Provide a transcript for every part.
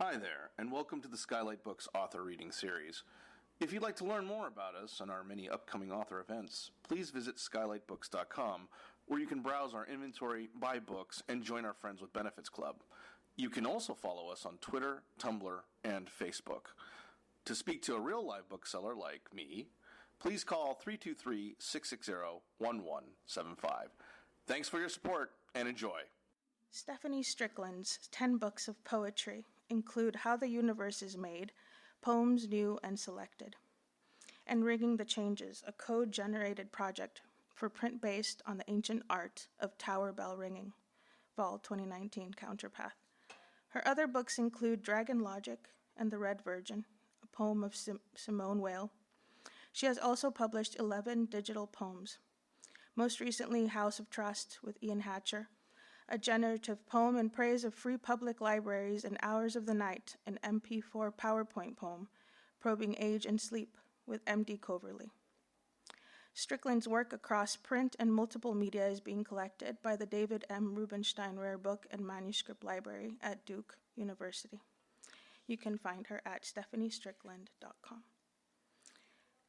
Hi there, and welcome to the Skylight Books author reading series. If you'd like to learn more about us and our many upcoming author events, please visit skylightbooks.com, where you can browse our inventory, buy books, and join our Friends with Benefits Club. You can also follow us on Twitter, Tumblr, and Facebook. To speak to a real live bookseller like me, please call 323-660-1175. Thanks for your support, and enjoy. Stephanie Strickland's 10 books of poetry include How the Universe is Made, Poems New and Selected, and Rigging the Changes, a code-generated project for print based on the ancient art of tower bell ringing, Vol 2019 Counterpath. Her other books include Dragon Logic and The Red Virgin, a poem of Simone Weil. She has also published 11 digital poems, most recently House of Trust with Ian Hatcher, a generative poem in praise of free public libraries and Hours of the Night, an MP4 PowerPoint poem, Probing Age and Sleep, with M.D. Coverley. Strickland's work across print and multiple media is being collected by the David M. Rubenstein Rare Book and Manuscript Library at Duke University. You can find her at stephaniestrickland.com.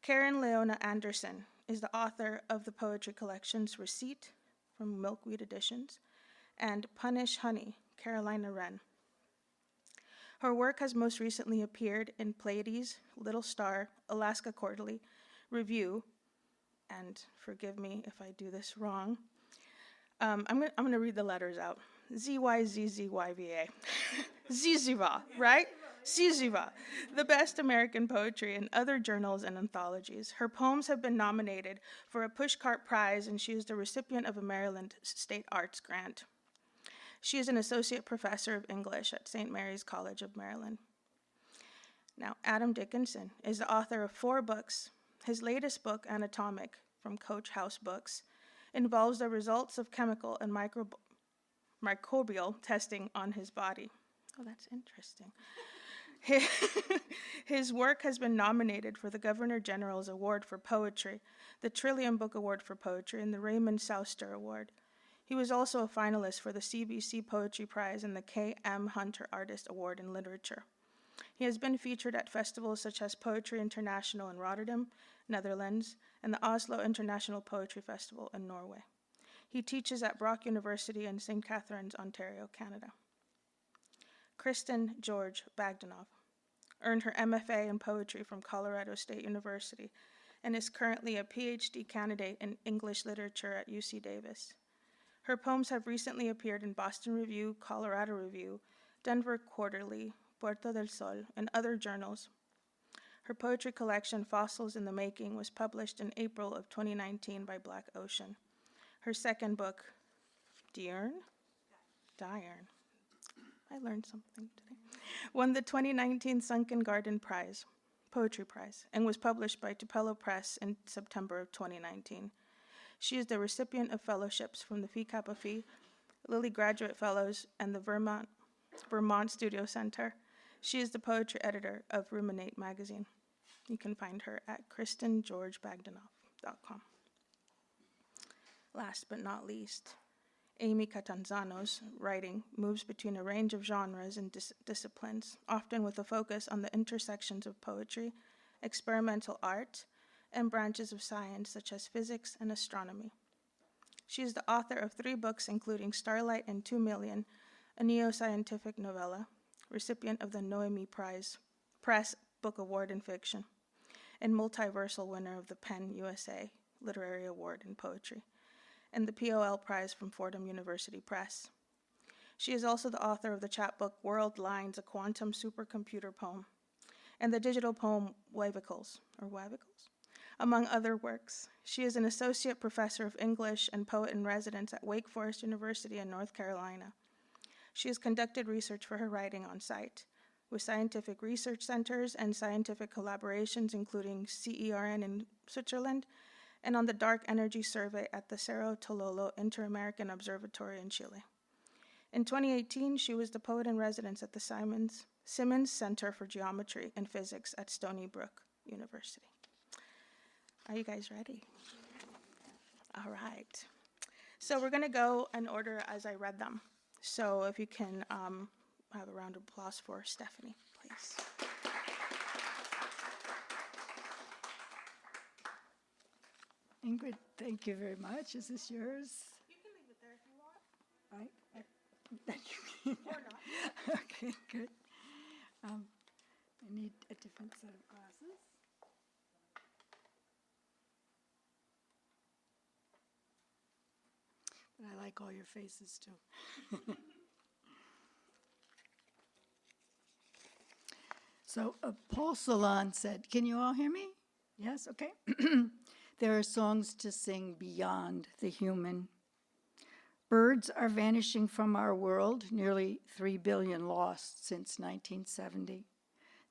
Karen Leona Anderson is the author of the poetry collections Receipt from Milkweed Editions and Punish Honey, Carolina Wren. Her work has most recently appeared in Pleiades, Little Star, Alaska Quarterly, Review, and forgive me if I do this wrong. I'm going to read the letters out. ZYZZYVA. Ziziva, right? Ziziva, the best American poetry in other journals and anthologies. Her poems have been nominated for a Pushcart Prize, and she is the recipient of a Maryland State Arts Grant. She is an associate professor of English at St. Mary's College of Maryland. Now, Adam Dickinson is the author of 4 books. His latest book, Anatomic, from Coach House Books, involves the results of chemical and microbial testing on his body. Oh, that's interesting. His work has been nominated for the Governor General's Award for Poetry, the Trillium Book Award for Poetry, and the Raymond Souster Award. He was also a finalist for the CBC Poetry Prize and the K.M. Hunter Artist Award in Literature. He has been featured at festivals such as Poetry International in Rotterdam, Netherlands, and the Oslo International Poetry Festival in Norway. He teaches at Brock University in St. Catharines, Ontario, Canada. Kristen George Bagdanov earned her MFA in poetry from Colorado State University and is currently a PhD candidate in English literature at UC Davis. Her poems have recently appeared in Boston Review, Colorado Review, Denver Quarterly, Puerto del Sol, and other journals. Her poetry collection, Fossils in the Making, was published in April of 2019 by Black Ocean. Her second book, Diurn? I learned something today. Won the 2019 Sunken Garden Prize, Poetry Prize, and was published by Tupelo Press in September of 2019. She is the recipient of fellowships from the Phi Kappa Phi, Lilly Graduate Fellows, and the Vermont Studio Center. She is the poetry editor of Ruminate magazine. You can find her at kristengeorgebagdanoff.com. Last but not least, Amy Catanzano's writing moves between a range of genres and disciplines, often with a focus on the intersections of poetry, experimental art, and branches of science such as physics and astronomy. She is the author of 3 books, including Starlight and 2 Million, a neo-scientific novella, recipient of the Noemi Press Book Award in Fiction, and multiversal winner of the PEN USA Literary Award in Poetry, and the POL Prize from Fordham University Press. She is also the author of the chapbook World Lines, a quantum supercomputer poem, and the digital poem Wavicles, among other works. She is an associate professor of English and poet in residence at Wake Forest University in North Carolina. She has conducted research for her writing on site with scientific research centers and scientific collaborations, including CERN in Switzerland, and on the Dark Energy Survey at the Cerro Tololo Inter-American Observatory in Chile. In 2018, she was the poet in residence at the Simmons Center for Geometry and Physics at Stony Brook University. Are you guys ready? All right. So we're going to go in order as I read them. So if you can have a round of applause for Stephanie, please. Ingrid, thank you very much. Is this yours? You can leave it there if you want. Or not. Okay, good. I need a different set of glasses. But I like all your faces too. So Paul Celan said, can you all hear me? Yes, okay. There are songs to sing beyond the human. Birds are vanishing from our world, nearly 3 billion lost since 1970.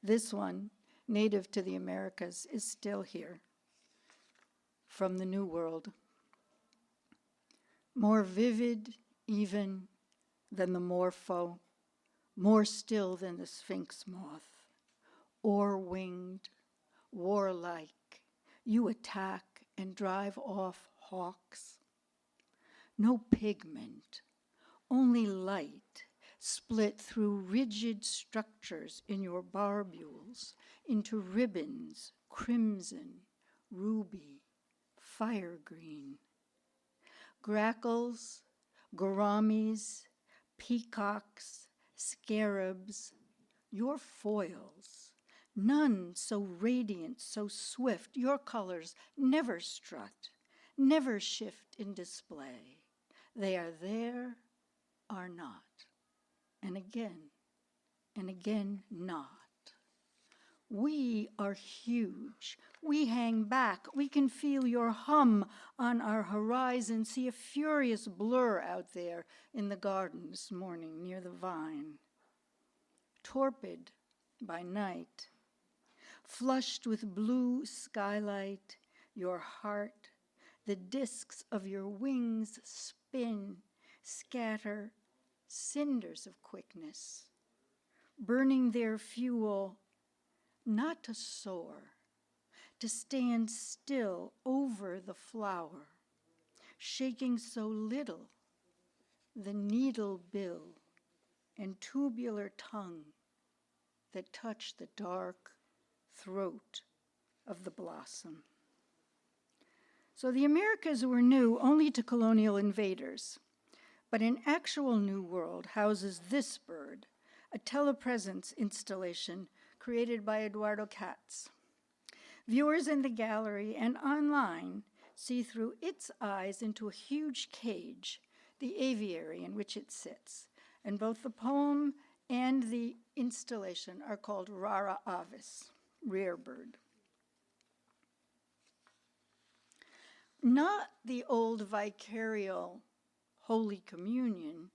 This one, native to the Americas, is still here from the New World. More vivid even than the morpho, more still than the sphinx moth, oar-winged, warlike, you attack and drive off hawks. No pigment, only light split through rigid structures in your barbules into ribbons, crimson, ruby, fire green. Grackles, gouramis, peacocks, scarabs, your foils, none so radiant, so swift, your colors never strut, never shift in display. They are there, are not, and again not. We are huge. We hang back. We can feel your hum on our horizon, see a furious blur out there in the garden this morning near the vine. Torpid by night, flushed with blue skylight, your heart, the discs of your wings spin, scatter, cinders of quickness, burning their fuel, not to soar, to stand still over the flower, shaking so little, the needle bill and tubular tongue that touch the dark throat of the blossom. So the Americas were new only to colonial invaders, but an actual New World houses this bird, a telepresence installation created by Eduardo Katz. Viewers in the gallery and online see through its eyes into a huge cage, the aviary in which it sits, and both the poem and the installation are called Rara Avis, rare bird. Not the old vicarial Holy Communion,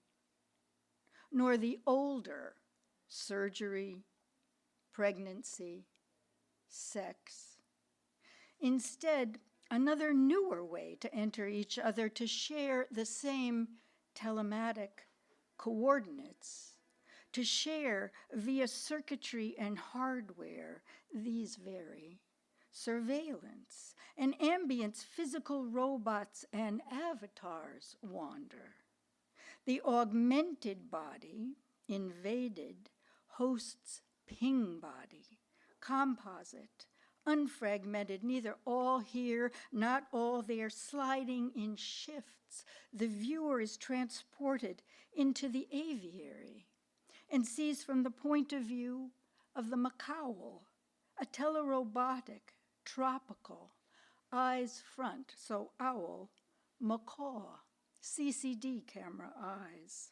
nor the older surgery, pregnancy, sex. Instead, another newer way to enter each other, to share the same telematic coordinates, to share via circuitry and hardware, these vary, surveillance, and ambience, physical robots and avatars wander. The augmented body, invaded, hosts ping body, composite, unfragmented, neither all here, not all there, sliding in shifts. The viewer is transported into the aviary and sees from the point of view of the macaw, a telerobotic, tropical, eyes front, so owl, macaw, CCD camera eyes.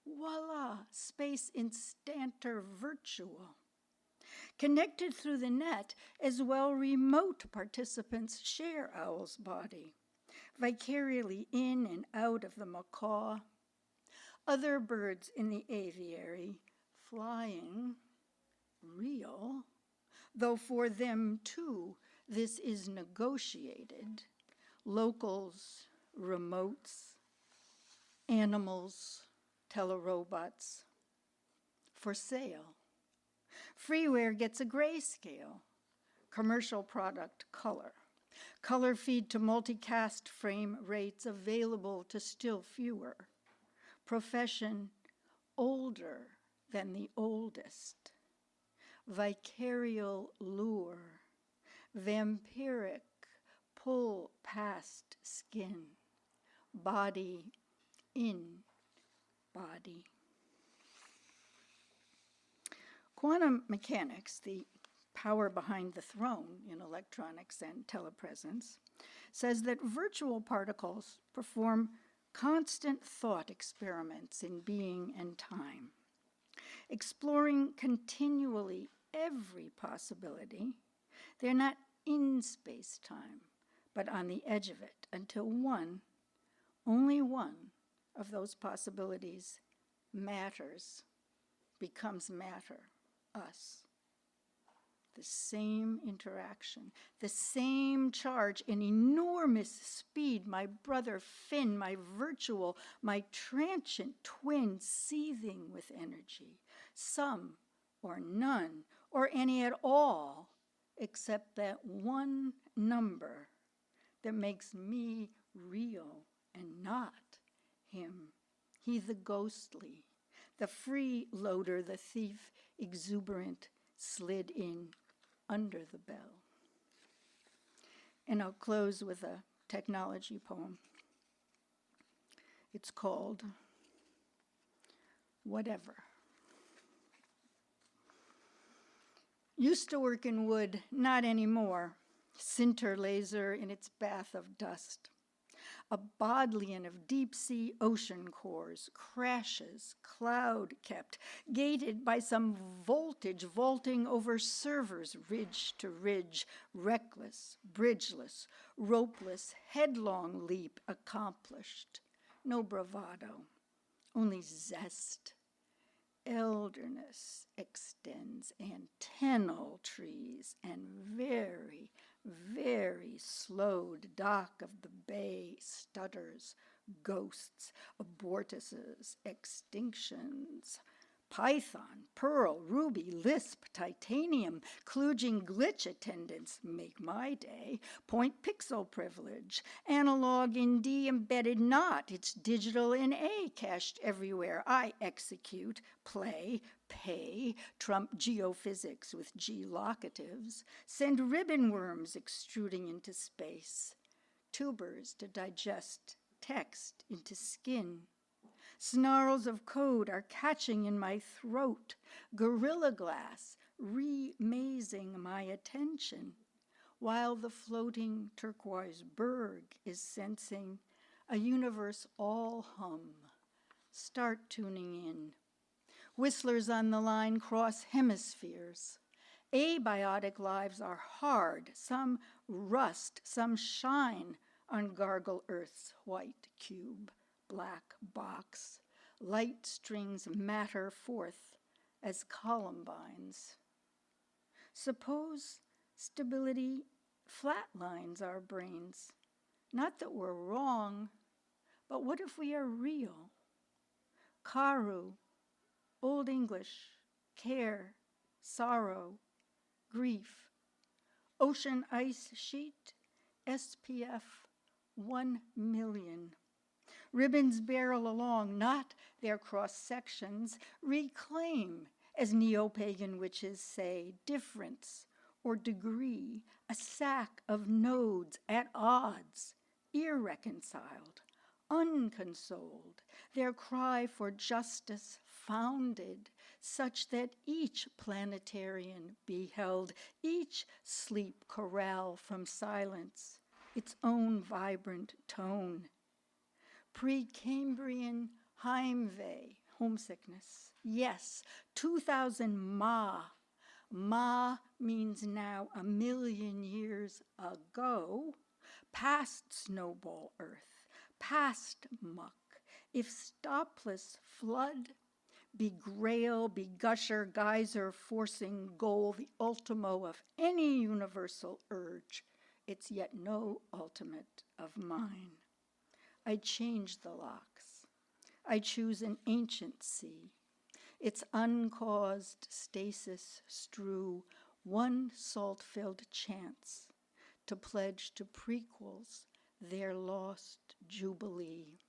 Voila, space instanter virtual. Connected through the net, as well remote participants share owl's body, vicariously in and out of the macaw. Other birds in the aviary, flying, real, though for them too this is negotiated. Locals, remotes, animals, telerobots, for sale. Freeware gets a grayscale, commercial product color. Color feed to multicast frame rates available to still fewer. Profession older, than the oldest, vicarial lure, vampiric pull past skin, body in body. Quantum mechanics, the power behind the throne in electronics and telepresence, says that virtual particles perform constant thought experiments in being and time, exploring continually every possibility. They're not in space-time, but on the edge of it, until one, only one, of those possibilities matters, becomes matter, us. The same interaction, the same charge in enormous speed, my brother Finn, my virtual, my transient twin seething with energy, some or none or any at all, except that one number that makes me real and not him. He the ghostly, the freeloader, the thief exuberant, slid in under the bell. And I'll close with a technology poem. It's called Whatever. Used to work in wood, not anymore. Sinter laser in its bath of dust. A Bodleian of deep-sea ocean cores, crashes, cloud-kept, gated by some voltage vaulting over servers ridge to ridge, reckless, bridgeless, ropeless, headlong leap accomplished. No bravado, only zest. Elderness extends antennal trees and very, very slowed dock of the bay stutters, ghosts, abortuses, extinctions. Python, pearl, ruby, lisp, titanium, kludging glitch attendants make my day. Point pixel privilege, analog in D, embedded not. It's digital in A, cached everywhere. I execute, play, pay, trump geophysics with G-locatives, send ribbon worms extruding into space, tubers to digest text into skin. Snarls of code are catching in my throat, gorilla glass remazing my attention, while the floating turquoise berg is sensing a universe all hum. Start tuning in. Whistlers on the line cross hemispheres. Abiotic lives are hard, some rust, some shine on Gargle Earth's white cube. Black box, light strings matter forth as columbines. Suppose stability flatlines our brains. Not that we're wrong, but what if we are real? Karu, Old English, care, sorrow, grief. Ocean ice sheet, SPF 1,000,000. Ribbons barrel along, not their cross-sections. Reclaim, as neo-pagan witches say, difference or degree, a sack of nodes at odds, irreconciled, unconsoled, their cry for justice founded, such that each planetarian beheld, each sleep corral from silence, its own vibrant tone. Precambrian Heimweh, homesickness. Yes, 2000 Ma. Ma means now 1,000,000 years ago, past snowball earth, past muck. If stopless flood, be grail, be gusher, geyser, forcing goal, the ultimo of any universal urge, it's yet no ultimate of mine. I change the locks. I choose an ancient sea. Its uncaused stasis strew one salt-filled chance to pledge to prequels their lost jubilee,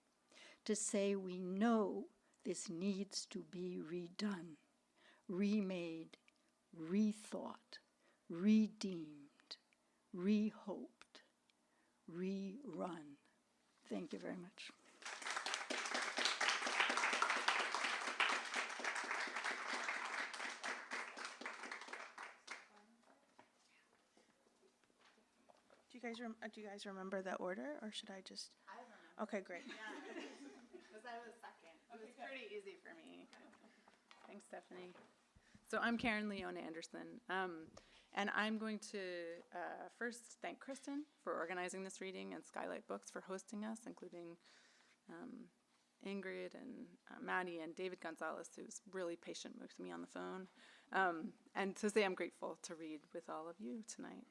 to say we know this needs to be redone. remade, rethought, redeemed, rehoped, rerun. Thank you very much. Do you guys remember that order, or should I just? I remember. Okay, great. Because I was second. It was pretty easy for me. Thanks, Stephanie. So I'm Karen Leone Anderson, and I'm going to first thank Kristen for organizing this reading and Skylight Books for hosting us, including Ingrid and Maddie and David Gonzalez, who's really patient with me on the phone, and to say I'm grateful to read with all of you tonight.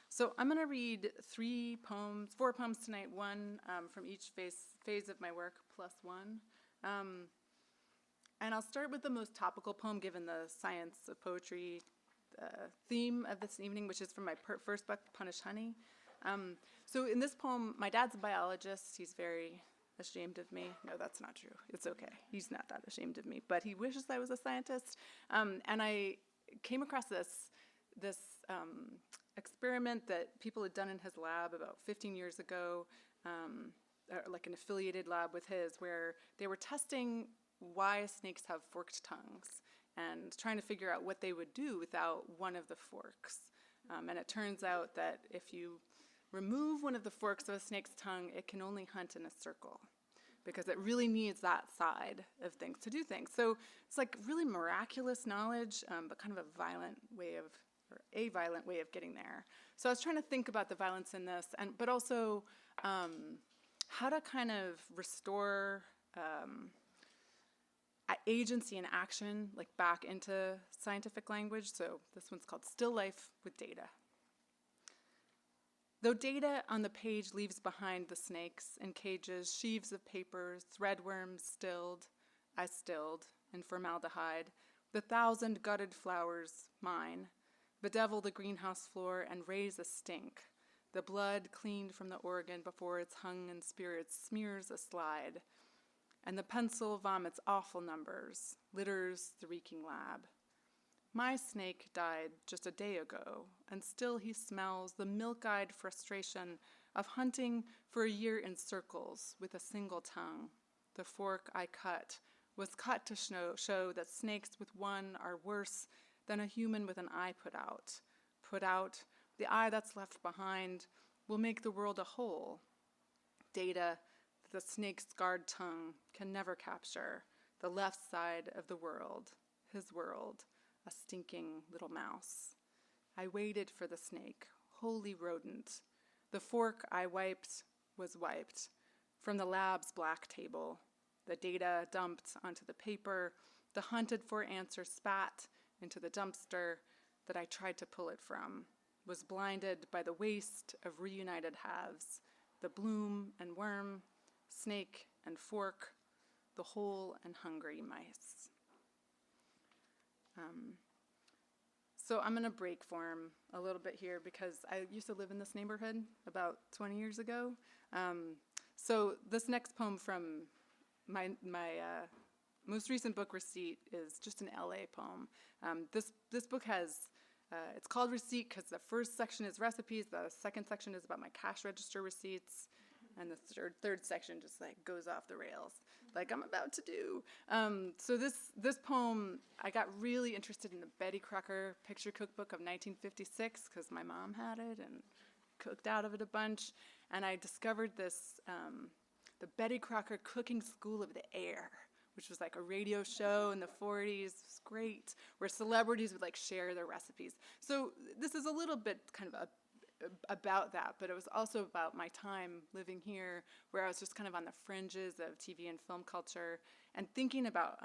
So I'm going to read 4 poems tonight, one from each phase of my work, plus one. And I'll start with the most topical poem, given the science of poetry theme of this evening, which is from my first book, Punish Honey. So in this poem, my dad's a biologist. He's very ashamed of me. No, that's not true. It's okay. He's not that ashamed of me, but he wishes I was a scientist. And I came across this experiment that people had done in his lab about 15 years ago, like an affiliated lab with his, where they were testing why snakes have forked tongues and trying to figure out what they would do without one of the forks. And it turns out that if you remove one of the forks of a snake's tongue, it can only hunt in a circle because it really needs that side of things to do things. So it's like really miraculous knowledge, but kind of a violent way of getting there. So I was trying to think about the violence in this, but also how to kind of restore agency and action, like back into scientific language. So this one's called Still Life with Data. Though data on the page leaves behind the snakes in cages, sheaves of papers, threadworms stilled, I stilled, in formaldehyde, the 1,000 gutted flowers, mine, bedevil the greenhouse floor and raise a stink. The blood cleaned from the organ before it's hung in spirits smears a slide. And the pencil vomits awful numbers, litters the reeking lab. My snake died just a day ago, and still he smells the milk-eyed frustration of hunting for a year in circles with a single tongue. The fork I cut was cut to show that snakes with one are worse than a human with an eye put out. Put out, the eye that's left behind will make the world a whole. Data that the snake's scarred tongue can never capture, the left side of the world, his world, a stinking little mouse. I waited for the snake, holy rodent. The fork I wiped was wiped from the lab's black table. The data dumped onto the paper, the hunted for answer spat into the dumpster that I tried to pull it from, was blinded by the waste of reunited halves, the bloom and worm, snake and fork, the whole and hungry mice. So I'm going to break form a little bit here because I used to live in this neighborhood about 20 years ago. So this next poem from my most recent book, Receipt, is just an LA poem. This book has, it's called Receipt because the first section is recipes, the second section is about my cash register receipts, and the third section just like goes off the rails, like I'm about to do. So this poem, I got really interested in the Betty Crocker picture cookbook of 1956 because my mom had it and cooked out of it a bunch, and I discovered this, the Betty Crocker Cooking School of the Air, which was like a radio show in the 40s. It was great, where celebrities would like share their recipes. So this is a little bit kind of about that, but it was also about my time living here, where I was just kind of on the fringes of TV and film culture and thinking about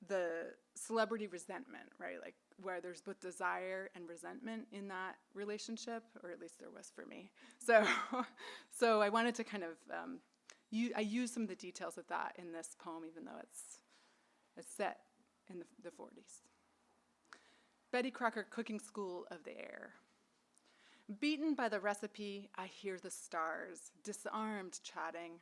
the celebrity resentment, right? Like where there's both desire and resentment in that relationship, or at least there was for me. So I wanted to kind of, I use some of the details of that in this poem, even though it's set in the 40s. Betty Crocker Cooking School of the Air. Beaten by the recipe, I hear the stars, disarmed chatting.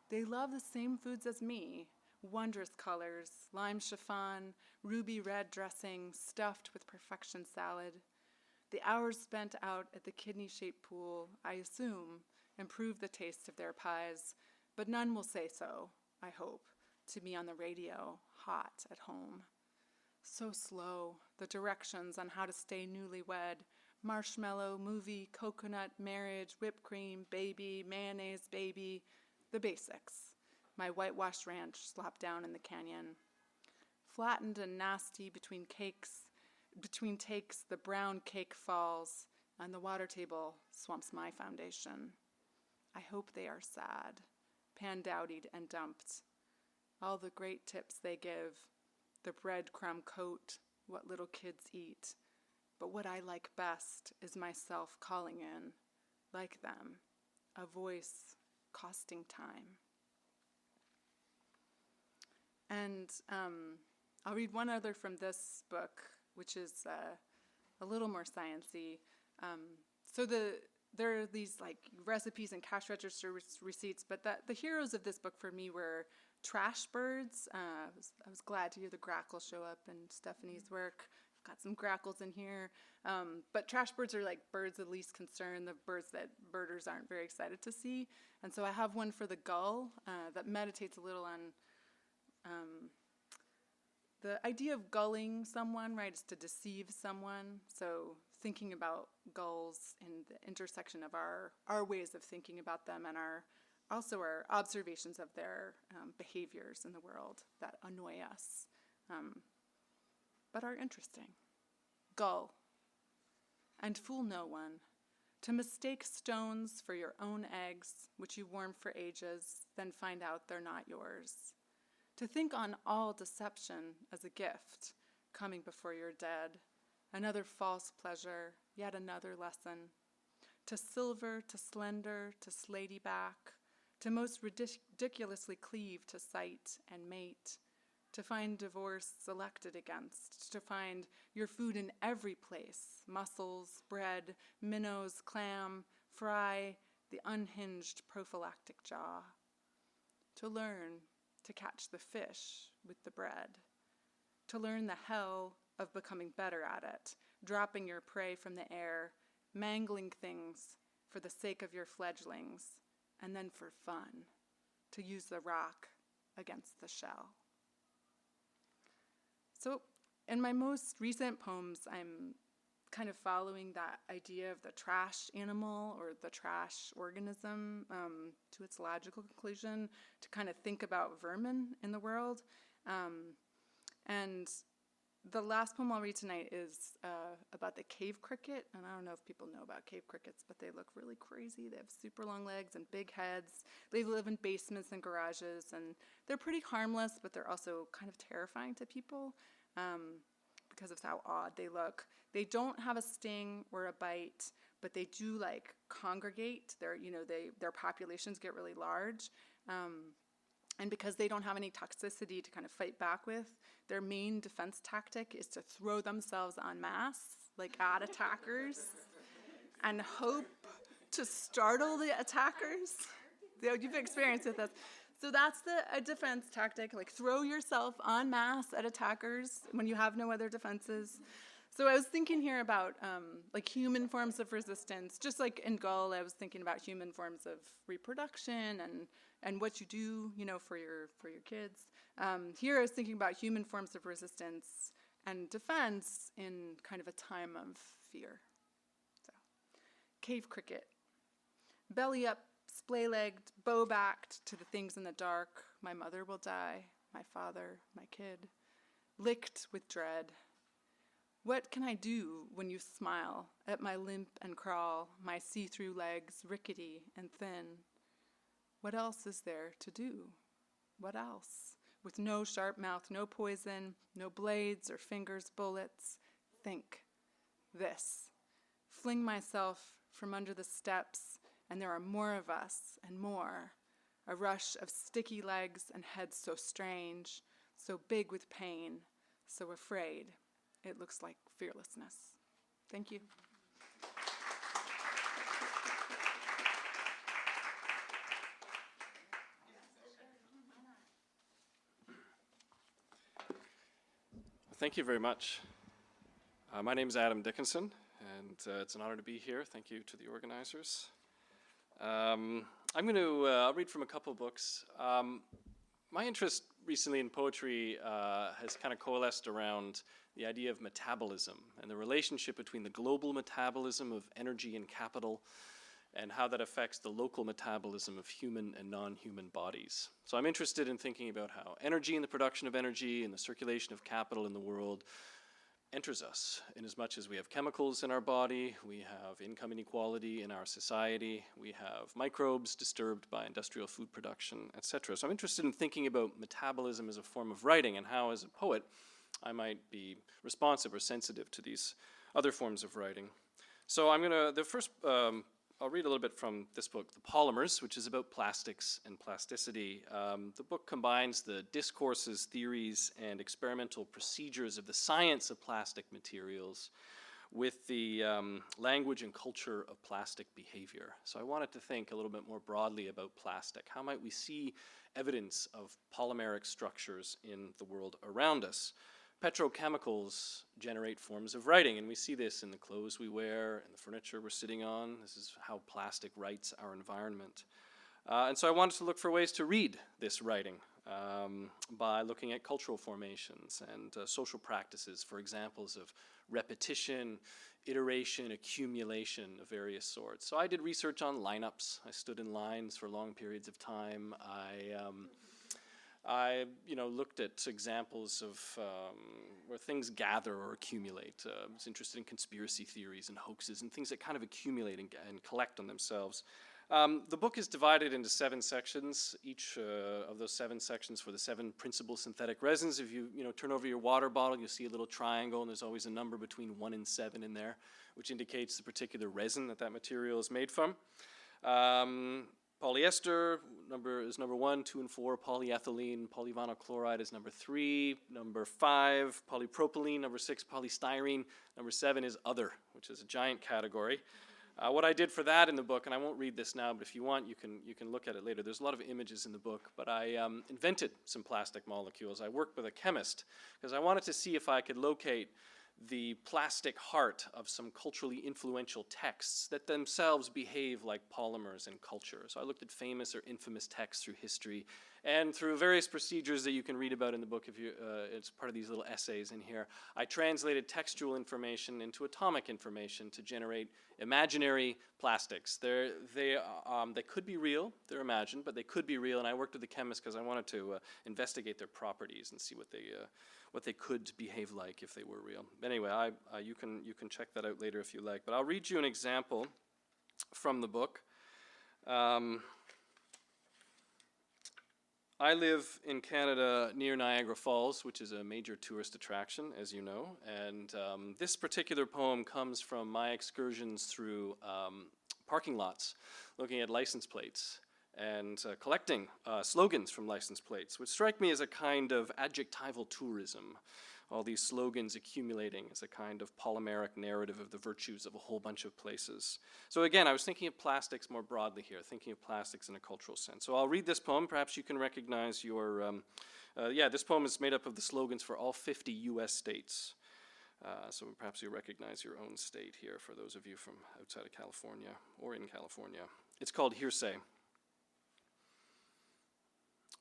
They love the same foods as me, wondrous colors, lime chiffon, ruby red dressing, stuffed with perfection salad. The hours spent out at the kidney-shaped pool, I assume, improve the taste of their pies, but none will say so, I hope, to me on the radio, hot at home. So slow, the directions on how to stay newlywed, marshmallow, movie, coconut, marriage, whipped cream, baby, mayonnaise, baby, the basics. My whitewashed ranch slopped down in the canyon. Flattened and nasty between takes, the brown cake falls, and the water table swamps my foundation. I hope they are sad, pan-dowdied and dumped. All the great tips they give, the breadcrumb coat, what little kids eat. But what I like best is myself calling in, like them, a voice costing time. And I'll read one other from this book, which is a little more sciencey. So there are these like recipes and cash register receipts, but the heroes of this book for me were trash birds. I was glad to hear the grackle show up in Stephanie's work. I've got some grackles in here. But trash birds are like birds of least concern, the birds that birders aren't very excited to see. And so I have one for the gull that meditates a little on the idea of gulling someone, right, is to deceive someone. So thinking about gulls in the intersection of our ways of thinking about them and our observations of their behaviors in the world that annoy us, but are interesting. Gull. And fool no one. To mistake stones for your own eggs, which you warm for ages, then find out they're not yours. To think on all deception as a gift, coming before you're dead, another false pleasure, yet another lesson. To silver, to slender, to slaty back, to most ridiculously cleave to sight and mate, to find divorce selected against, to find your food in every place, mussels, bread, minnows, clam, fry, the unhinged prophylactic jaw. To learn to catch the fish with the bread, to learn the hell of becoming better at it, dropping your prey from the air, mangling things for the sake of your fledglings, and then for fun, to use the rock against the shell. So in my most recent poems, I'm kind of following that idea of the trash animal or the trash organism to its logical conclusion, to kind of think about vermin in the world. And the last poem I'll read tonight is about the cave cricket. And I don't know if people know about cave crickets, but they look really crazy. They have super long legs and big heads. They live in basements and garages, and they're pretty harmless, but they're also kind of terrifying to people because of how odd they look. They don't have a sting or a bite, but they do like congregate. Their populations get really large. And because they don't have any toxicity to kind of fight back with, their main defense tactic is to throw themselves en masse, like at attackers, and hope to startle the attackers. You've experienced with this. So that's a defense tactic, like throw yourself en masse at attackers when you have no other defenses. So I was thinking here about like human forms of resistance. Just like in Gull, I was thinking about human forms of reproduction and what you do, for your kids. Here I was thinking about human forms of resistance and defense in kind of a time of fear. So, cave cricket. Belly up, splay-legged, bow-backed to the things in the dark. My mother will die, my father, my kid. Licked with dread. What can I do when you smile at my limp and crawl, my see-through legs rickety and thin? What else is there to do? What else? With no sharp mouth, no poison, no blades or fingers, bullets. Think. This. Fling myself from under the steps, and there are more of us and more. A rush of sticky legs and heads so strange, so big with pain, so afraid. It looks like fearlessness. Thank you. Thank you very much. My name is Adam Dickinson, and it's an honor to be here. Thank you to the organizers. I'll read from a couple books. My interest recently in poetry has kind of coalesced around the idea of metabolism and the relationship between the global metabolism of energy and capital and how that affects the local metabolism of human and non-human bodies. So I'm interested in thinking about how energy and the production of energy and the circulation of capital in the world enters us, in as much as we have chemicals in our body, we have income inequality in our society, we have microbes disturbed by industrial food production, etc. So I'm interested in thinking about metabolism as a form of writing and how, as a poet, I might be responsive or sensitive to these other forms of writing. So I'll read a little bit from this book, The Polymers, which is about plastics and plasticity. The book combines the discourses, theories, and experimental procedures of the science of plastic materials with the language and culture of plastic behavior. So I wanted to think a little bit more broadly about plastic. How might we see evidence of polymeric structures in the world around us? Petrochemicals generate forms of writing, and we see this in the clothes we wear and the furniture we're sitting on. This is how plastic writes our environment. And so I wanted to look for ways to read this writing by looking at cultural formations and social practices for examples of repetition, iteration, accumulation of various sorts. So I did research on lineups. I stood in lines for long periods of time. I looked at examples of where things gather or accumulate. I was interested in conspiracy theories and hoaxes and things that kind of accumulate and collect on themselves. The book is divided into 7 sections, each of those 7 sections for the 7 principal synthetic resins. If you turn over your water bottle, you'll see a little triangle, and there's always a number between 1 and 7 in there, which indicates the particular resin that material is made from. Polyester is number 1, 2, and 4. Polyethylene, polyvinyl chloride is number 3. Number 5, polypropylene. Number 6, polystyrene. Number 7 is other, which is a giant category. What I did for that in the book, and I won't read this now, but if you want, you can look at it later. There's a lot of images in the book, but I invented some plastic molecules. I worked with a chemist because I wanted to see if I could locate the plastic heart of some culturally influential texts that themselves behave like polymers in culture. So I looked at famous or infamous texts through history and through various procedures that you can read about in the book. It's part of these little essays in here. I translated textual information into atomic information to generate imaginary plastics. They could be real, they're imagined, but they could be real, and I worked with the chemist because I wanted to investigate their properties and see what they could behave like if they were real. Anyway, you can check that out later if you like. But I'll read you an example from the book. I live in Canada near Niagara Falls, which is a major tourist attraction, as you know. And this particular poem comes from my excursions through parking lots, looking at license plates and collecting slogans from license plates, which strike me as a kind of adjectival tourism. All these slogans accumulating as a kind of polymeric narrative of the virtues of a whole bunch of places. So again, I was thinking of plastics more broadly here, thinking of plastics in a cultural sense. So I'll read this poem. Perhaps you can recognize this poem is made up of the slogans for all 50 U.S. states. So perhaps you recognize your own state here for those of you from outside of California or in California. It's called Hearsay.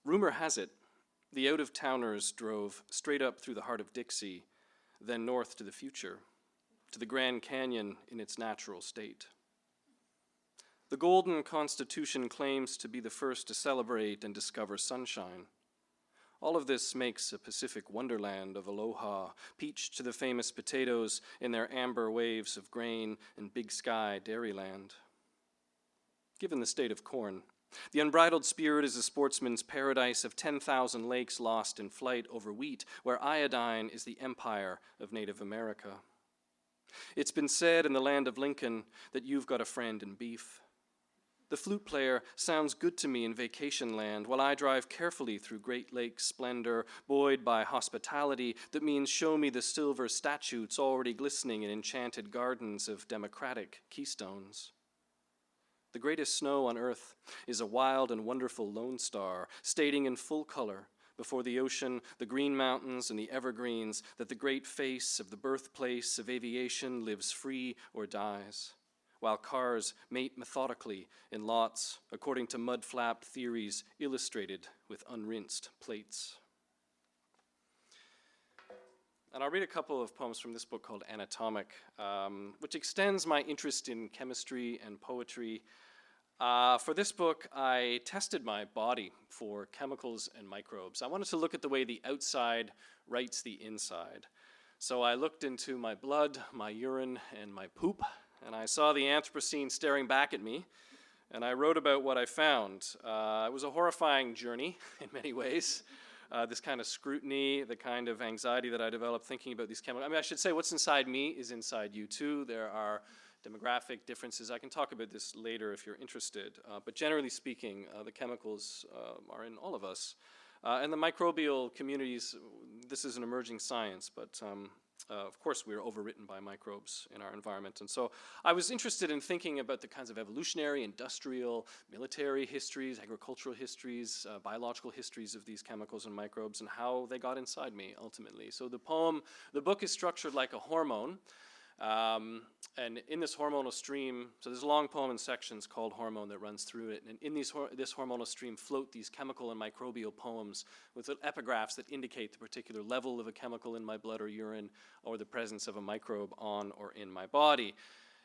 Rumor has it, the out-of-towners drove straight up through the heart of Dixie, then north to the future, to the Grand Canyon in its natural state. The Golden Constitution claims to be the first to celebrate and discover sunshine. All of this makes a Pacific wonderland of aloha, peach to the famous potatoes in their amber waves of grain and big sky dairyland. Given the state of corn, the unbridled spirit is a sportsman's paradise of 10,000 lakes lost in flight over wheat, where iodine is the empire of Native America. It's been said in the land of Lincoln that you've got a friend in beef. The flute player sounds good to me in vacation land while I drive carefully through Great Lakes splendor, buoyed by hospitality that means show me the silver statutes already glistening in enchanted gardens of democratic keystones. The greatest snow on earth is a wild and wonderful lone star, stating in full color, before the ocean, the green mountains, and the evergreens, that the great face of the birthplace of aviation lives free or dies, while cars mate methodically in lots according to mud-flapped theories illustrated with unrinsed plates. And I'll read a couple of poems from this book called Anatomic, which extends my interest in chemistry and poetry. For this book, I tested my body for chemicals and microbes. I wanted to look at the way the outside writes the inside. So I looked into my blood, my urine, and my poop, and I saw the Anthropocene staring back at me, and I wrote about what I found. It was a horrifying journey in many ways. This kind of scrutiny, the kind of anxiety that I developed thinking about these chemicals. I mean, I should say what's inside me is inside you too. There are demographic differences. I can talk about this later if you're interested. But generally speaking, the chemicals are in all of us. And the microbial communities, this is an emerging science, but of course we're overwritten by microbes in our environment. And so I was interested in thinking about the kinds of evolutionary, industrial, military histories, agricultural histories, biological histories of these chemicals and microbes and how they got inside me ultimately. So the book is structured like a hormone. And in this hormonal stream, so there's a long poem in sections called Hormone that runs through it, and in this hormonal stream float these chemical and microbial poems with epigraphs that indicate the particular level of a chemical in my blood or urine or the presence of a microbe on or in my body.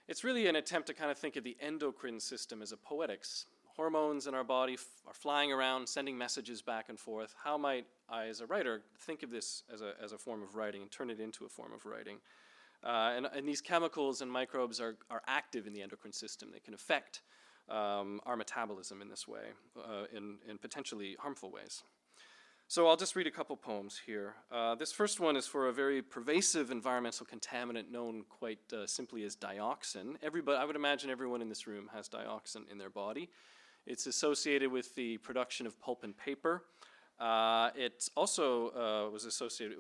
It's really an attempt to kind of think of the endocrine system as a poetics. Hormones in our body are flying around, sending messages back and forth. How might I, as a writer, think of this as a form of writing and turn it into a form of writing? And these chemicals and microbes are active in the endocrine system. They can affect our metabolism in this way, in potentially harmful ways. So I'll just read a couple poems here. This first one is for a very pervasive environmental contaminant known quite simply as dioxin. I would imagine everyone in this room has dioxin in their body. It's associated with the production of pulp and paper. It also was associated,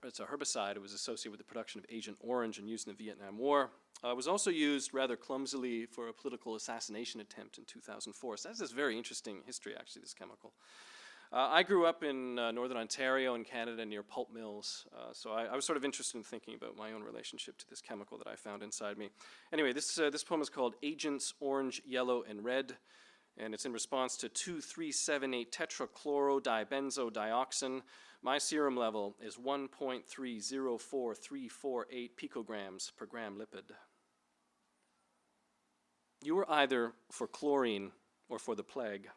it's a herbicide. It was associated with the production of Agent Orange and used in the Vietnam War. It was also used rather clumsily for a political assassination attempt in 2004. So that's this very interesting history, actually, this chemical. I grew up in northern Ontario in Canada near pulp mills, so I was sort of interested in thinking about my own relationship to this chemical that I found inside me. Anyway, this poem is called Agents Orange, Yellow, and Red. And it's in response to 2,3,7,8 tetrachlorodibenzo-dioxin. My serum level is 1.304348 picograms per gram lipid. You are either for chlorine or for the plague.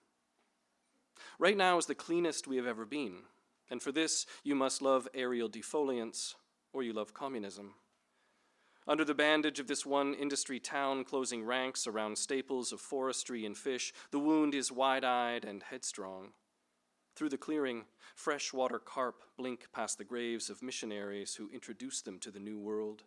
Right now is the cleanest we have ever been, and for this you must love aerial defoliants or you love communism. Under the bandage of this one industry town closing ranks around staples of forestry and fish, the wound is wide-eyed and headstrong. Through the clearing, freshwater carp blink past the graves of missionaries who introduced them to the New World.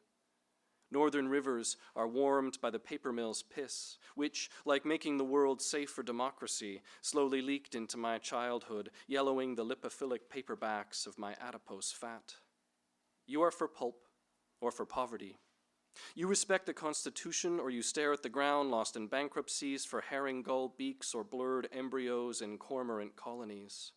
Northern rivers are warmed by the paper mill's piss, which, like making the world safe for democracy, slowly leaked into my childhood, yellowing the lipophilic paperbacks of my adipose fat. You are for pulp or for poverty. You respect the Constitution or you stare at the ground lost in bankruptcies for herring gull beaks or blurred embryos in cormorant colonies.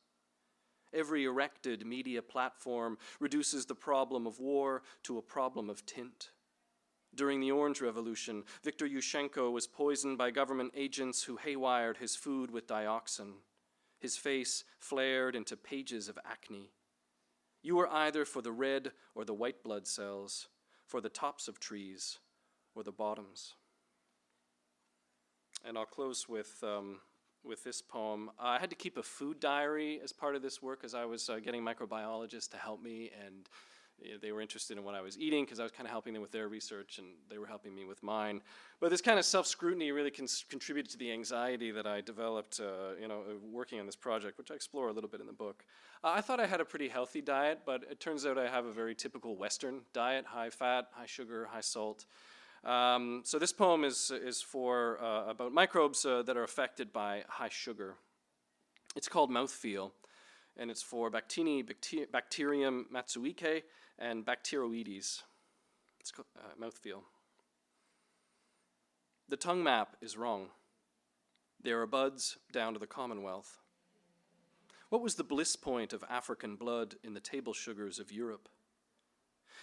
Every erected media platform reduces the problem of war to a problem of tint. During the Orange Revolution, Viktor Yushchenko was poisoned by government agents who haywired his food with dioxin. His face flared into pages of acne. You are either for the red or the white blood cells, for the tops of trees or the bottoms. And I'll close with this poem. I had to keep a food diary as part of this work as I was getting microbiologists to help me, and they were interested in what I was eating because I was kind of helping them with their research and they were helping me with mine. But this kind of self-scrutiny really contributed to the anxiety that I developed working on this project, which I explore a little bit in the book. I thought I had a pretty healthy diet, but it turns out I have a very typical Western diet: high fat, high sugar, high salt. So this poem is for about microbes that are affected by high sugar. It's called Mouthfeel, and it's for Bacterium matsuike and Bacteroides. It's called Mouthfeel. The tongue map is wrong. There are buds down to the Commonwealth. What was the bliss point of African blood in the table sugars of Europe?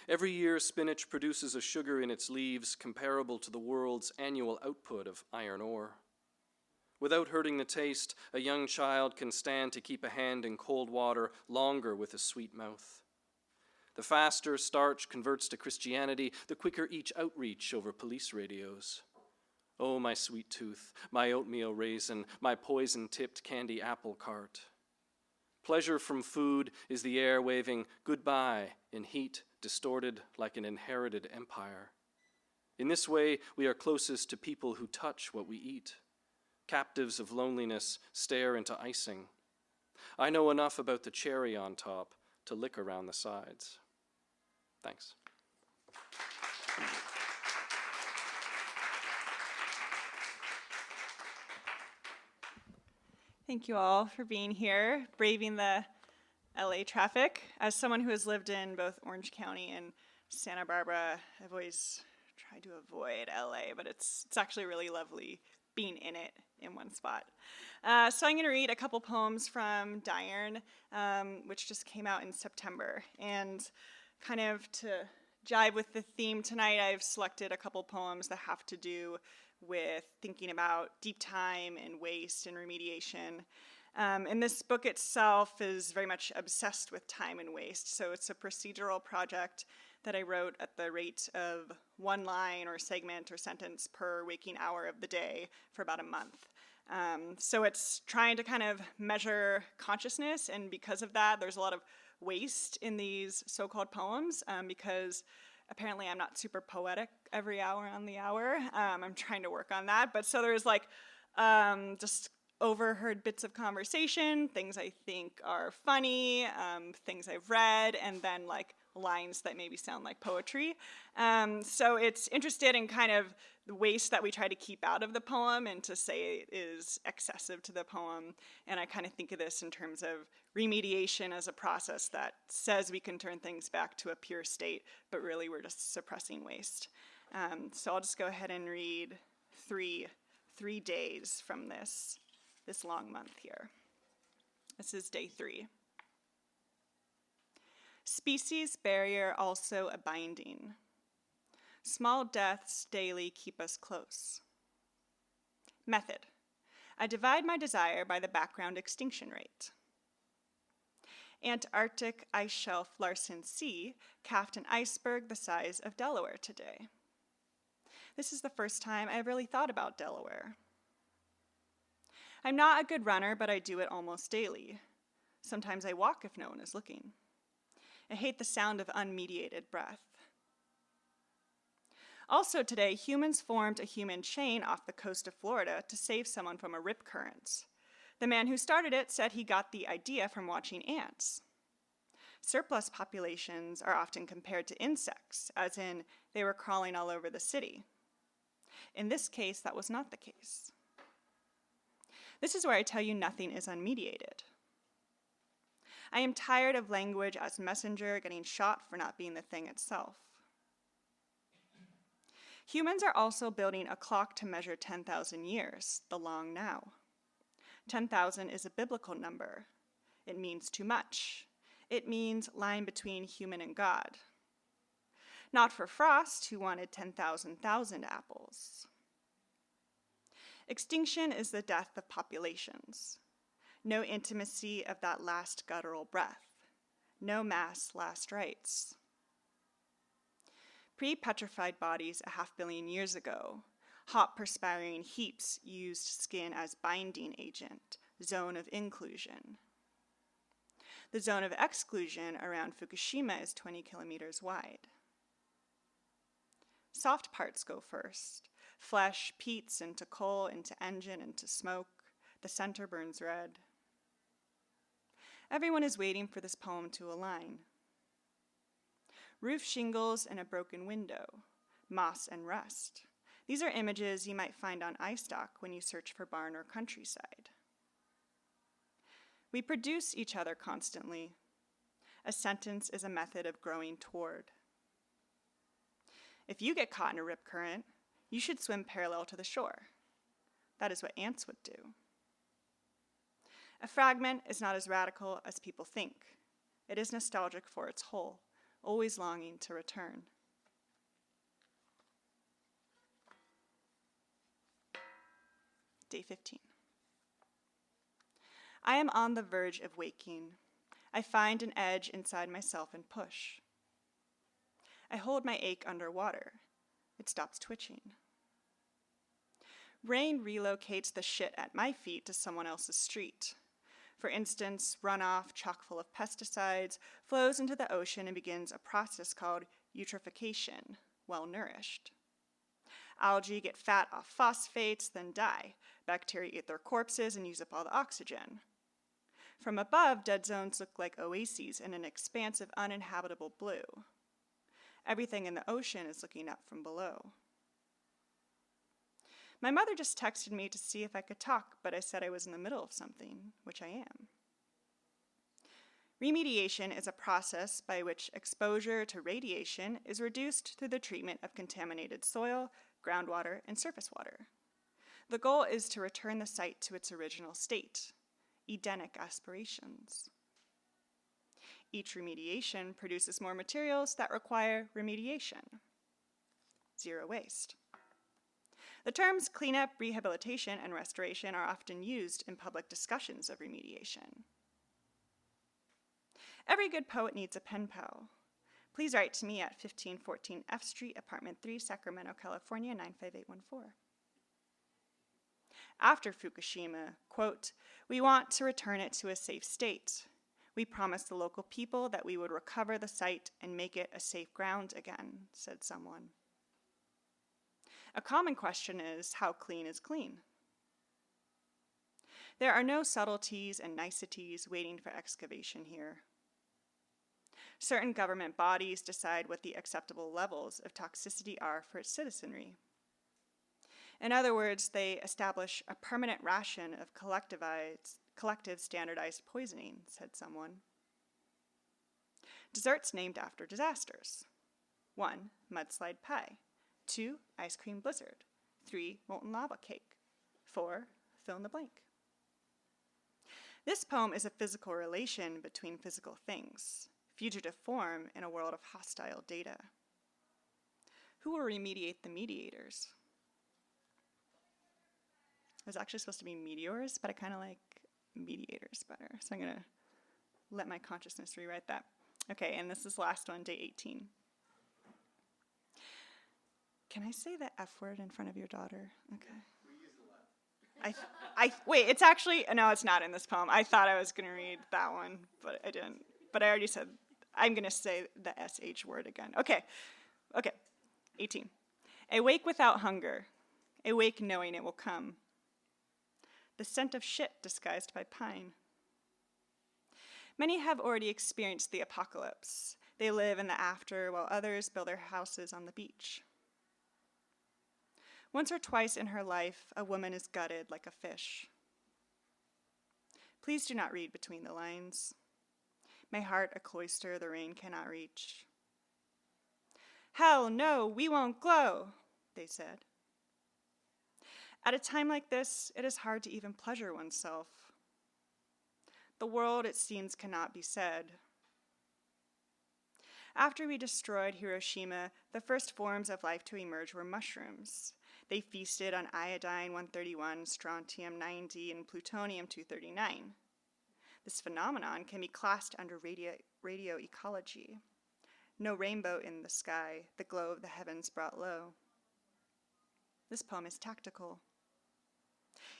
Every year, spinach produces a sugar in its leaves comparable to the world's annual output of iron ore. Without hurting the taste, a young child can stand to keep a hand in cold water longer with a sweet mouth. The faster starch converts to Christianity, the quicker each outreach over police radios. Oh, my sweet tooth, my oatmeal raisin, my poison-tipped candy apple cart. Pleasure from food is the air waving goodbye in heat distorted like an inherited empire. In this way, we are closest to people who touch what we eat. Captives of loneliness stare into icing. I know enough about the cherry on top to lick around the sides. Thanks. Thank you all for being here, braving the LA traffic. As someone who has lived in both Orange County and Santa Barbara, I've always tried to avoid LA, but it's actually really lovely being in it in one spot. So I'm going to read a couple poems from Diurne, which just came out in September. And kind of to jive with the theme tonight, I've selected a couple poems that have to do with thinking about deep time and waste and remediation. And this book itself is very much obsessed with time and waste. So it's a procedural project that I wrote at the rate of one line or segment or sentence per waking hour of the day for about a month. So it's trying to kind of measure consciousness, and because of that, there's a lot of waste in these so-called poems, because apparently I'm not super poetic every hour on the hour. I'm trying to work on that. But so there's like just overheard bits of conversation, things I think are funny, things I've read, and then like lines that maybe sound like poetry. So it's interested in kind of the waste that we try to keep out of the poem and to say it is excessive to the poem. And I kind of think of this in terms of remediation as a process that says we can turn things back to a pure state, but really we're just suppressing waste. So I'll just go ahead and read three days from this long month here. This is day 3. Species barrier also a binding. Small deaths daily keep us close. Method. I divide my desire by the background extinction rate. Antarctic ice shelf Larsen C calved an iceberg the size of Delaware today. This is the first time I've really thought about Delaware. I'm not a good runner, but I do it almost daily. Sometimes I walk if no one is looking. I hate the sound of unmediated breath. Also today, humans formed a human chain off the coast of Florida to save someone from a rip current. The man who started it said he got the idea from watching ants. Surplus populations are often compared to insects, as in they were crawling all over the city. In this case, that was not the case. This is where I tell you nothing is unmediated. I am tired of language as messenger getting shot for not being the thing itself. Humans are also building a clock to measure 10,000 years, the long now. 10,000 is a biblical number. It means too much. It means line between human and God. Not for Frost, who wanted 10,000 apples. Extinction is the death of populations. No intimacy of that last guttural breath. No mass last rites. Pre-petrified bodies a 500 million years ago, hot perspiring heaps used skin as binding agent, zone of inclusion. The zone of exclusion around Fukushima is 20 kilometers wide. Soft parts go first. Flesh peats into coal, into engine, into smoke. The center burns red. Everyone is waiting for this poem to align. Roof shingles and a broken window, moss and rust. These are images you might find on iStock when you search for barn or countryside. We produce each other constantly. A sentence is a method of growing toward. If you get caught in a rip current, you should swim parallel to the shore. That is what ants would do. A fragment is not as radical as people think. It is nostalgic for its whole, always longing to return. Day 15. I am on the verge of waking. I find an edge inside myself and push. I hold my ache underwater. It stops twitching. Rain relocates the shit at my feet to someone else's street. For instance, runoff chock full of pesticides flows into the ocean and begins a process called eutrophication, well nourished. Algae get fat off phosphates, then die. Bacteria eat their corpses and use up all the oxygen. From above, dead zones look like oases in an expanse of uninhabitable blue. Everything in the ocean is looking up from below. My mother just texted me to see if I could talk, but I said I was in the middle of something, which I am. Remediation is a process by which exposure to radiation is reduced through the treatment of contaminated soil, groundwater, and surface water. The goal is to return the site to its original state, Edenic aspirations. Each remediation produces more materials that require remediation. Zero waste. The terms cleanup, rehabilitation, and restoration are often used in public discussions of remediation. Every good poet needs a pen pal. Please write to me at 1514 F Street, Apartment 3, Sacramento, California, 95814. After Fukushima, quote, "We want to return it to a safe state. We promised the local people that we would recover the site and make it a safe ground again," said someone. A common question is, how clean is clean? There are no subtleties and niceties waiting for excavation here. Certain government bodies decide what the acceptable levels of toxicity are for its citizenry. In other words, they establish a permanent ration of collective standardized poisoning, said someone. Desserts named after disasters. 1, mudslide pie. 2, ice cream blizzard. 3, molten lava cake. 4, fill in the blank. This poem is a physical relation between physical things, fugitive form in a world of hostile data. Who will remediate the mediators? It was actually supposed to be meteors, but I kind of like mediators better, so I'm going to let my consciousness rewrite that. Okay, and this is the last one, day 18. Can I say the F word in front of your daughter? Okay. Wait, it's actually, no, it's not in this poem. I thought I was going to read that one, but I didn't. But I already said, I'm going to say the SH word again. Okay, 18. Awake without hunger, awake knowing it will come. The scent of shit disguised by pine. Many have already experienced the apocalypse. They live in the after while others build their houses on the beach. Once or twice in her life, a woman is gutted like a fish. Please do not read between the lines. My heart a cloister the rain cannot reach. Hell no, we won't glow, they said. At a time like this, it is hard to even pleasure oneself. The world, it seems, cannot be said. After we destroyed Hiroshima, the first forms of life to emerge were mushrooms. They feasted on iodine-131, strontium-90, and plutonium-239. This phenomenon can be classed under radio ecology. No rainbow in the sky, the glow of the heavens brought low. This poem is tactical.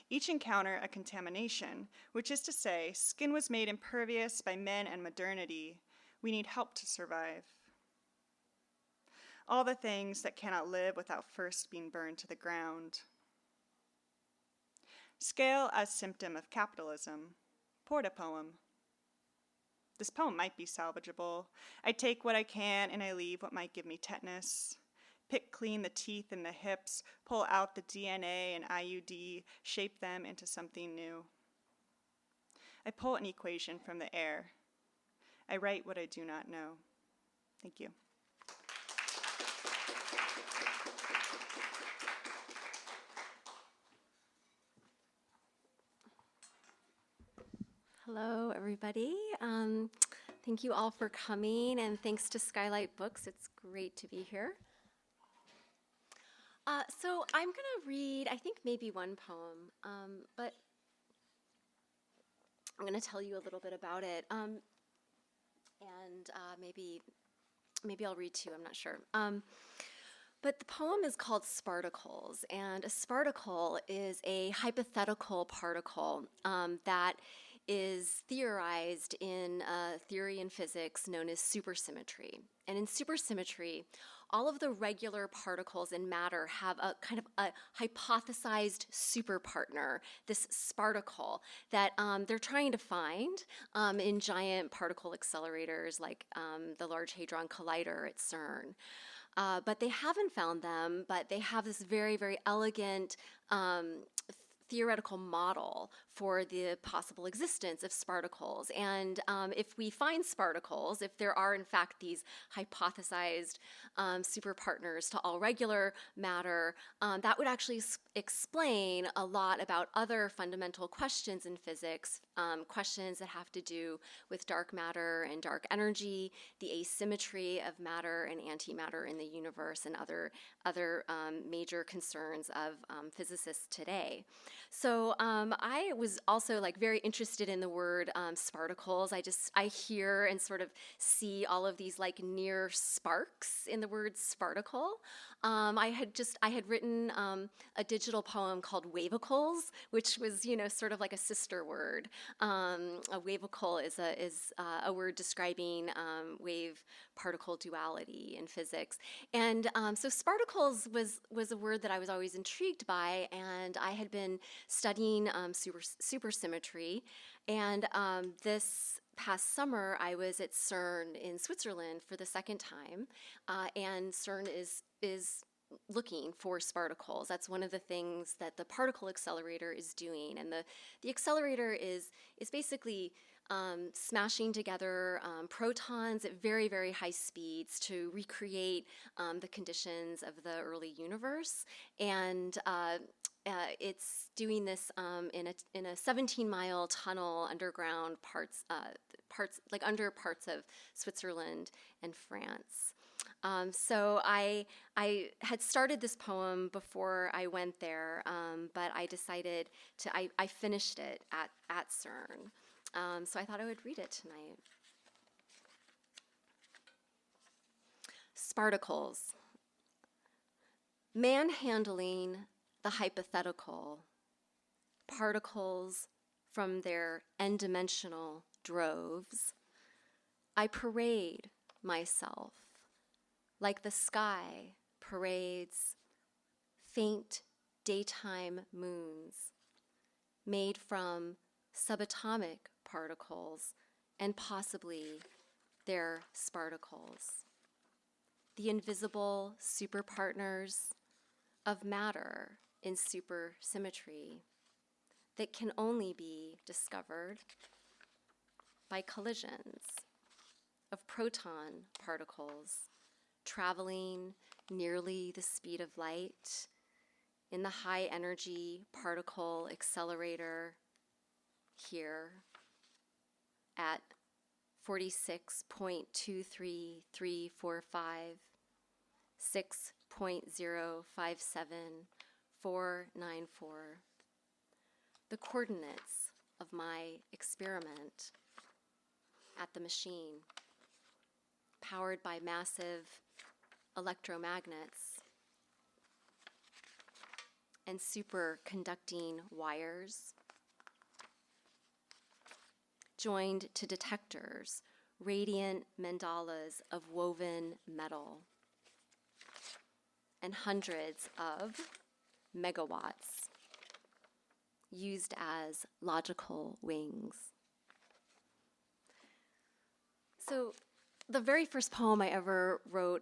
Each encounter a contamination, which is to say, skin was made impervious by men and modernity. We need help to survive. All the things that cannot live without first being burned to the ground. Scale as symptom of capitalism. Porta poem. This poem might be salvageable. I take what I can and I leave what might give me tetanus. Pick clean the teeth and the hips, pull out the DNA and IUD, shape them into something new. I pull an equation from the air. I write what I do not know. Thank you. Hello, everybody. Thank you all for coming, and thanks to Skylight Books. It's great to be here. So I'm going to read, I think, maybe one poem, but I'm going to tell you a little bit about it, and maybe I'll read two, I'm not sure. But the poem is called Sparticles, and a sparticle is a hypothetical particle that is theorized in a theory in physics known as supersymmetry. And in supersymmetry, all of the regular particles in matter have a kind of a hypothesized superpartner, this sparticle that they're trying to find in giant particle accelerators like the Large Hadron Collider at CERN. But they haven't found them, but they have this very, very elegant theoretical model for the possible existence of sparticles. And if we find sparticles, if there are in fact these hypothesized superpartners to all regular matter, that would actually explain a lot about other fundamental questions in physics, questions that have to do with dark matter and dark energy, the asymmetry of matter and antimatter in the universe, and other major concerns of physicists today. So I was also like very interested in the word sparticles. I hear and sort of see all of these like near sparks in the word sparticle. I had written a digital poem called Wavicles, which was sort of like a sister word. A wavicle is a word describing wave particle duality in physics, and so sparticles was a word that I was always intrigued by, and I had been studying supersymmetry, and this past summer I was at CERN in Switzerland for the second time, and CERN is looking for sparticles. That's one of the things that the particle accelerator is doing, and the accelerator is basically smashing together protons at very, very high speeds to recreate the conditions of the early universe. And it's doing this in a 17-mile tunnel underground, parts like under parts of Switzerland and France. So I had started this poem before I went there, but I decided I finished it at CERN. So I thought I would read it tonight. Sparticles. Manhandling the hypothetical, particles from their n-dimensional droves, I parade myself like the sky parades faint daytime moons made from subatomic particles and possibly their sparticles, the invisible superpartners of matter in supersymmetry that can only be discovered by collisions of proton particles traveling nearly the speed of light in the high energy particle accelerator here at 46.23345, 6.057494, the coordinates of my experiment at the machine, powered by massive electromagnets and superconducting wires, joined to detectors, radiant mandalas of woven metal, and hundreds of megawatts used as logical wings. So The very first poem I ever wrote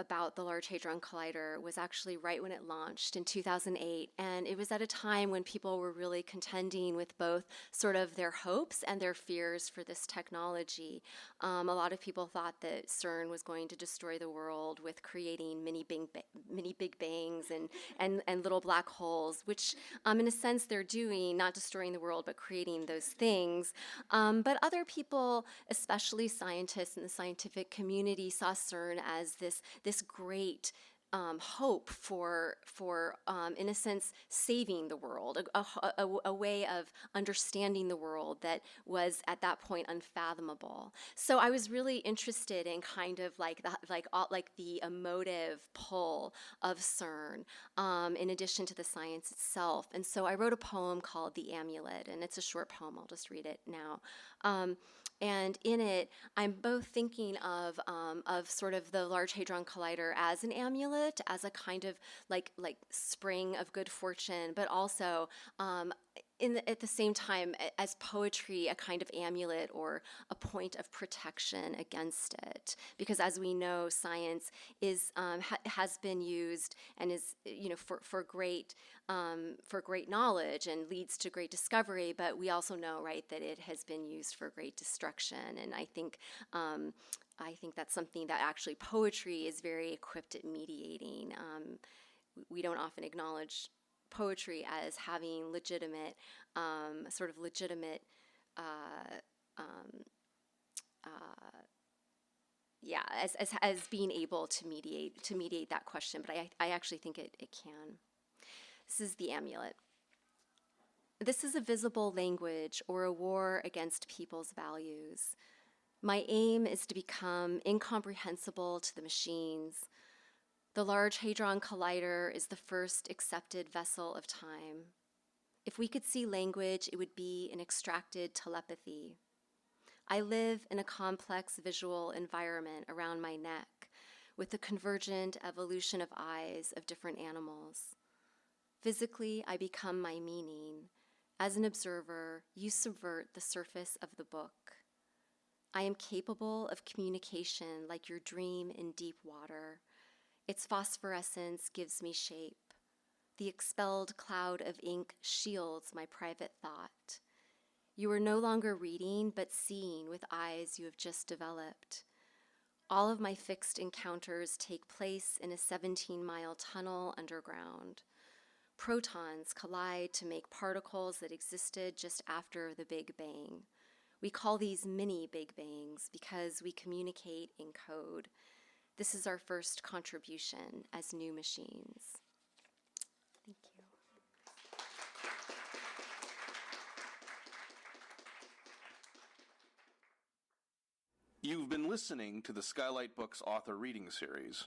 about the Large Hadron Collider was actually right when it launched in 2008. And it was at a time when people were really contending with both sort of their hopes and their fears for this technology. A lot of people thought that CERN was going to destroy the world with creating mini Big Bangs and little black holes, which in a sense they're doing, not destroying the world, but creating those things. But other people, especially scientists in the scientific community, saw CERN as this great hope for in a sense, saving the world, a way of understanding the world that was at that point unfathomable. So I was really interested in kind of like the emotive pull of CERN, in addition to the science itself. And so I wrote a poem called "The Amulet," and it's a short poem. I'll just read it now. And in it, I'm both thinking of sort of the Large Hadron Collider as an amulet, as a kind of like spring of good fortune, but also at the same time as poetry, a kind of amulet or a point of protection against it. Because as we know, science is has been used and is for great knowledge and leads to great discovery. But we also know, right, that it has been used for great destruction. And I think that's something that actually poetry is very equipped at mediating. We don't often acknowledge poetry as having legitimate as being able to mediate that question, but I actually think it can. This is the amulet. This is a visible language or a war against people's values. My aim is to become incomprehensible to the machines. The Large Hadron Collider is the first accepted vessel of time. If we could see language, it would be an extracted telepathy. I live in a complex visual environment around my neck with the convergent evolution of eyes of different animals. Physically, I become my meaning. As an observer, you subvert the surface of the book. I am capable of communication like your dream in deep water. Its phosphorescence gives me shape. The expelled cloud of ink shields my private thought. You are no longer reading, but seeing with eyes you have just developed. All of my fixed encounters take place in a 17-mile tunnel underground. Protons collide to make particles that existed just after the Big Bang. We call these mini Big Bangs because we communicate in code. This is our first contribution as new machines. Thank you. You've been listening to the Skylight Books author reading series.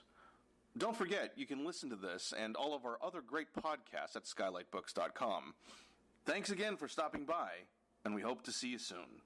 Don't forget, you can listen to this and all of our other great podcasts at skylightbooks.com. Thanks again for stopping by, and we hope to see you soon.